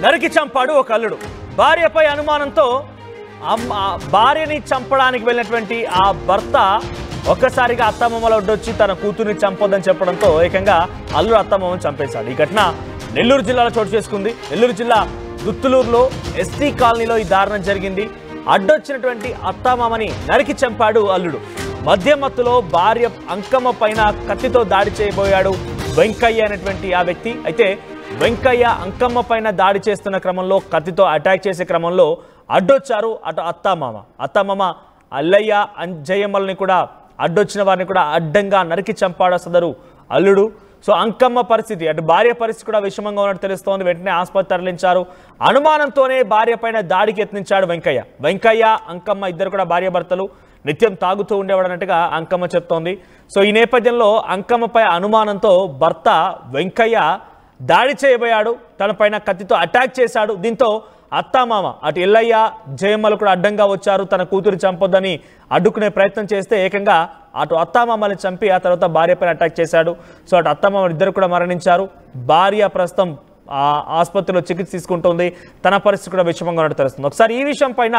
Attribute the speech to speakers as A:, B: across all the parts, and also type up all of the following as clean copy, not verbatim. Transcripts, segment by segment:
A: నరికి చంపాడు ఒక అల్లుడు. భార్యపై అనుమానంతో భార్యని చంపడానికి వెళ్ళినటువంటి ఆ భర్త ఒక్కసారిగా అత్తమామల ఒడ్డొచ్చి తన కూతుర్ని చంపొద్దని చెప్పడంతో ఏకంగా అల్లుడు అత్తమామని చంపేశాడు. ఈ ఘటన నెల్లూరు జిల్లాలో చోటు చేసుకుంది. నెల్లూరు జిల్లా దుత్తులూరులో ఎస్టీ కాలనీలో ఈ దారుణం జరిగింది. అడ్డొచ్చినటువంటి అత్తమామని నరికి చంపాడు అల్లుడు. మధ్యమత్తులో భార్య అంకమ్మ పైన కత్తితో దాడి చేయబోయాడు వెంకయ్య అనేటువంటి ఆ వ్యక్తి. అయితే వెంకయ్య అంకమ్మ పైన దాడి చేస్తున్న క్రమంలో కత్తితో అటాక్ చేసే క్రమంలో అడ్డొచ్చారు అటు అత్తమామ అల్లయ్య జయమ్మల్ని కూడా అడ్డొచ్చిన వారిని కూడా అడ్డంగా నరికి చంపాడు సదరు అల్లుడు. సో అంకమ్మ పరిస్థితి అటు భార్య పరిస్థితి కూడా విషమంగా ఉన్నట్టు తెలుస్తోంది. వెంటనే ఆసుపత్రి తరలించారు. అనుమానంతోనే భార్య పైన దాడికి యత్నించాడు వెంకయ్య అంకమ్మ ఇద్దరు కూడా భార్య భర్తలు. నిత్యం తాగుతూ ఉండేవాడన్నట్టుగా అంకమ్మ చెప్తోంది. సో ఈ నేపథ్యంలో అంకమ్మపై అనుమానంతో భర్త వెంకయ్య దాడి చేయబోయాడు. తనపైన కత్తితో అటాక్ చేశాడు. దీంతో అత్తామామ అటు ఎల్లయ్య జయమ్మలు కూడా అడ్డంగా వచ్చారు. తన కూతురు చంపొద్దని అడ్డుకునే ప్రయత్నం చేస్తే ఏకంగా అటు అత్తామామని చంపి ఆ తర్వాత భార్యపైన అటాక్ చేశాడు. సో అటు అత్తామామ ఇద్దరు కూడా మరణించారు. భార్య ప్రస్తుతం ఆసుపత్రిలో చికిత్స తీసుకుంటుంది. తన పరిస్థితి కూడా విషమంగా ఉన్నట్టు తెలుస్తుంది. ఒకసారి ఈ విషయం పైన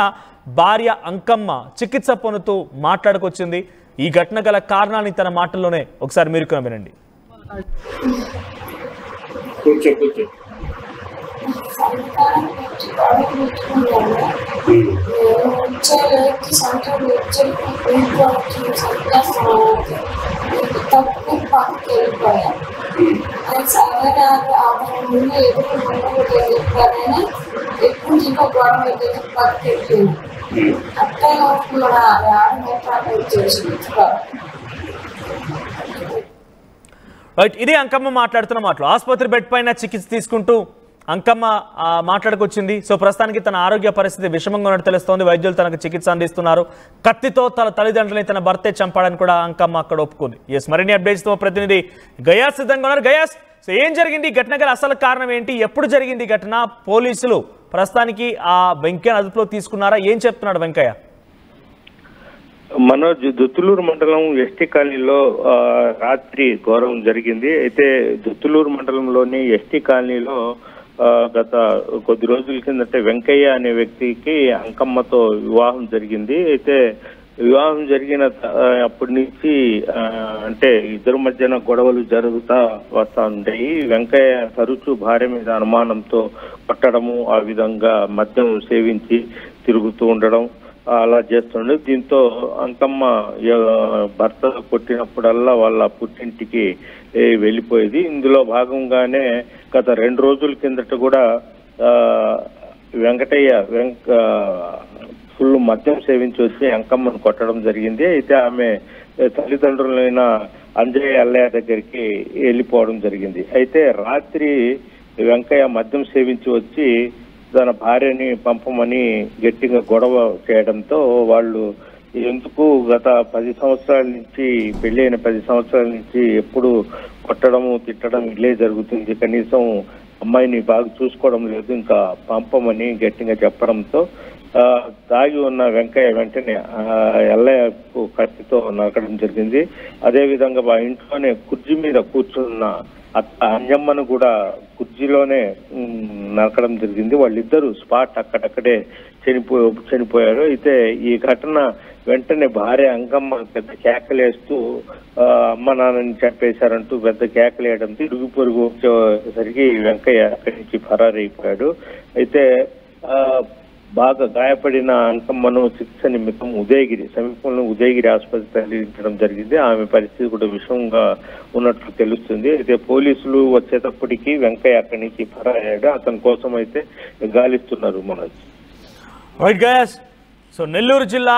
A: భార్య అంకమ్మ చికిత్స పొందుతూ మాట్లాడుకొచ్చింది. ఈ ఘటన గల కారణాన్ని తన మాటల్లోనే ఒకసారి మీరు వినండి. రైట్, ఇది అంకమ్మ మాట్లాడుతున్న మాటలు. ఆసుపత్రి బెడ్ పైన చికిత్స తీసుకుంటూ అంకమ్మ మాట్లాడుకొచ్చింది. సో ప్రస్తుతానికి తన ఆరోగ్య పరిస్థితి విషమంగా ఉన్నట్టు తెలుస్తోంది. వైద్యులు తనకు చికిత్స అందిస్తున్నారు. కత్తితో తన తల్లిదండ్రులని తన భర్తే చంపాడని కూడా అంకమ్మ అక్కడ ఒప్పుకుంది. ఎస్, మరిన్ని అప్డేట్స్ తో ప్రతినిధి గయాస్ సిద్ధంగా ఉన్నారు. గయాస్, సో ఏం జరిగింది? ఈ ఘటన గల అసలు కారణం ఏంటి? ఎప్పుడు జరిగింది ఘటన? పోలీసులు ప్రస్తుతానికి ఆ వెంకయ్య అదుపులో తీసుకున్నారా? ఏం చెప్తున్నాడు వెంకయ్య?
B: మనోజ్, దుత్తులూరు మండలం ఎస్టీ కాలనీలో రాత్రి ఘోరం జరిగింది. అయితే దుత్తులూరు మండలంలోని ఎస్టీ కాలనీలో గత కొద్ది రోజుల కిందట వెంకయ్య అనే వ్యక్తికి అంకమ్మతో వివాహం జరిగింది. అయితే వివాహం జరిగిన అప్పటి నుంచి అంటే ఇద్దరు మధ్యన గొడవలు జరుగుతా వస్తా ఉంటాయి. వెంకయ్య తరచూ భార్య మీద అనుమానంతో కొట్టడము, ఆ విధంగా మద్యం సేవించి తిరుగుతూ ఉండడం అలా చేస్తుండే. దీంతో అంకమ్మ భర్త కొట్టినప్పుడల్లా వాళ్ళ పుట్టింటికి వెళ్ళిపోయేది. ఇందులో భాగంగానే గత 2 రోజుల కిందట కూడా వెంకటయ్య ఫుల్ మద్యం సేవించి వచ్చి అంకమ్మను కొట్టడం జరిగింది. అయితే ఆమె తల్లిదండ్రులైన అంజయ్య అల్లయ్య దగ్గరికి వెళ్ళిపోవడం జరిగింది. అయితే రాత్రి వెంకయ్య మద్యం సేవించి వచ్చి తన భార్యని పంపమని గట్టిగా గొడవ చేయడంతో వాళ్ళు ఎందుకు గత 10 సంవత్సరాల నుంచి పెళ్ళైన 10 సంవత్సరాల నుంచి ఎప్పుడు కొట్టడము తిట్టడం ఇల్లే జరుగుతుంది, కనీసం అమ్మాయిని బాగా చూసుకోవడం లేదు, ఇంకా పంపమని గట్టిగా చెప్పడంతో తాగి ఉన్న వెంకయ్య వెంటనే ఎల్లయ్యకు కత్తితో నరకడం జరిగింది. అదేవిధంగా మా ఇంట్లోనే కుర్చీ మీద కూర్చున్న అంజమ్మను కూడా కుర్చీలోనే నరకడం జరిగింది. వాళ్ళిద్దరూ స్పాట్ అక్కడక్కడే చనిపోయారు. అయితే ఈ ఘటన వెంటనే భార్య అంకమ్మ పెద్ద కేకలేస్తూ అమ్మ నాన్నని చంపేశారంటూ పెద్ద కేకలేయడంతో ఇరుగు పొరుగు వచ్చేసరికి వెంకయ్య అక్కడి నుంచి ఫరారైపోయాడు. అయితే బాగా గాయపడిన అంకమ్మను చికిత్స నిమిత్తం ఉదయగిరి సమీపంలో ఉదయగిరి ఆసుపత్రి తరలించడం జరిగింది. ఆమె పరిస్థితి కూడా విషమంగా ఉన్నట్లు తెలుస్తుంది. అయితే పోలీసులు వచ్చేటప్పటికి వెంకయ్య అక్కడి నుంచి ఫరారయ్యాడు. అతని కోసం అయితే గాలిస్తున్నారు Manoj.
A: Right guys, so Nellore జిల్లా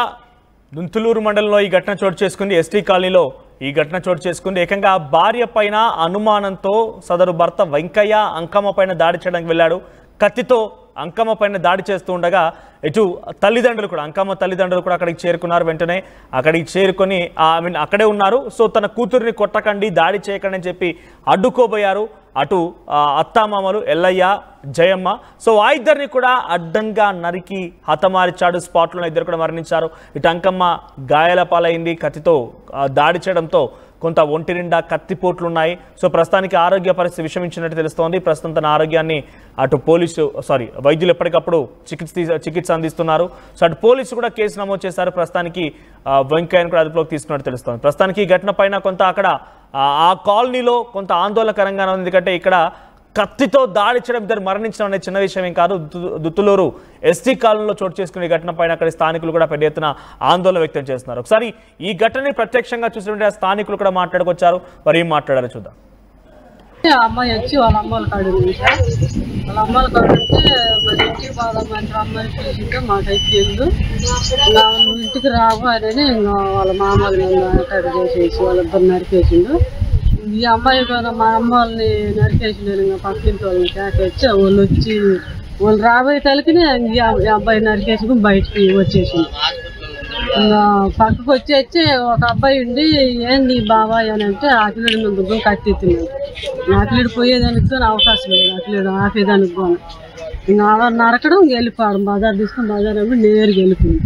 A: దుంతులూరు మండలంలో ఈ ఘటన చోటు చేసుకుంది. ఎస్టీ కాలనీలో ఈ ఘటన చోటు చేసుకుంది. ఏకంగా భార్య పైన అనుమానంతో సదరు భర్త వెంకయ్య అంకమ్మ పైన దాడి చేయడానికి వెళ్ళాడు. కత్తితో అంకమ్మ పైన దాడి చేస్తూ ఉండగా ఇటు తల్లిదండ్రులు కూడా అంకమ్మ తల్లిదండ్రులు కూడా అక్కడికి చేరుకున్నారు. వెంటనే అక్కడికి చేరుకొని అక్కడే ఉన్నారు. సో తన కూతురిని కొట్టకండి, దాడి చేయకండి అని చెప్పి అడ్డుకోబోయారు అటు అత్తామామలు ఎల్లయ్య జయమ్మ. సో ఆ ఇద్దరిని కూడా అడ్డంగా నరికి హతమార్చాడు. స్పాట్లో ఇద్దరు కూడా మరణించారు. ఇటు అంకమ్మ గాయాల పాలైంది. కత్తితో దాడి చేయడంతో కొంత ఒంటి నిండా కత్తిపోట్లు ఉన్నాయి. సో ప్రస్తుతానికి ఆరోగ్య పరిస్థితి విషమించినట్టు తెలుస్తోంది. ప్రస్తుతం తన ఆరోగ్యాన్ని అటు వైద్యులు ఎప్పటికప్పుడు చికిత్స అందిస్తున్నారు. సో అటు పోలీసు కూడా కేసు నమోదు చేశారు. ప్రస్తుతానికి వెంకయ్యను కూడా అదుపులోకి తీసుకున్నట్టు తెలుస్తోంది. ప్రస్తుతానికి ఈ ఘటన పైన కొంత అక్కడ ఆ కాలనీలో కొంత ఆందోళనకరంగా ఉంది. ఎందుకంటే ఇక్కడ కత్తితో దాడి చేయడం, ఇద్దరు మరణించడం అనేది చిన్న విషయం ఏం కాదు. దుత్తులూరు ఎస్టీ కాలనీలో చోటు చేసుకునే ఘటన పైన అక్కడ స్థానికులు కూడా పెద్ద ఎత్తున ఆందోళన వ్యక్తం చేస్తున్నారు. ఒకసారి ఈ ఘటనని ప్రత్యక్షంగా చూసినట్టు స్థానికులు కూడా మాట్లాడుకొచ్చారు. మరి ఏం మాట్లాడారో చూద్దాం.
C: అమ్మాయి వచ్చి వాళ్ళ అమ్మల కాడు వాళ్ళ అమ్మల కాడు ఉంటే మరి ఇంటికి పోదామంటే అమ్మాయి పిలిచింటే మాకైతే తెలియదు. నువ్వు ఇంటికి రావాలని వాళ్ళ మామూలు అటాక్ చేసేసి వాళ్ళిద్దరు నరికేసిండు. ఈ అమ్మాయి మా అమ్మ వాళ్ళని నరికేసిండు. ఇంకా పక్కింటి వాళ్ళని కేకేచ్చి వాళ్ళు రాబోయే తలకి ఈ అబ్బాయి నరికేసుకుని బయటికి వచ్చేసింది. ఇంకా పక్కకు వచ్చి ఒక అబ్బాయి ఉండి ఏంది బాబాయ్ అని అంటే అఖిలుడి ముందు కత్తిస్తున్నాడు. అఖిలుడు పోయేదానికి కానీ అవకాశం లేదు, అఖిలుడు ఆపేదానికి కానీ ఇంకా నరకడం వెళ్ళిపోవడం బజార్ తీసుకుని బజార్ నేరుగా వెళ్ళిపోయింది.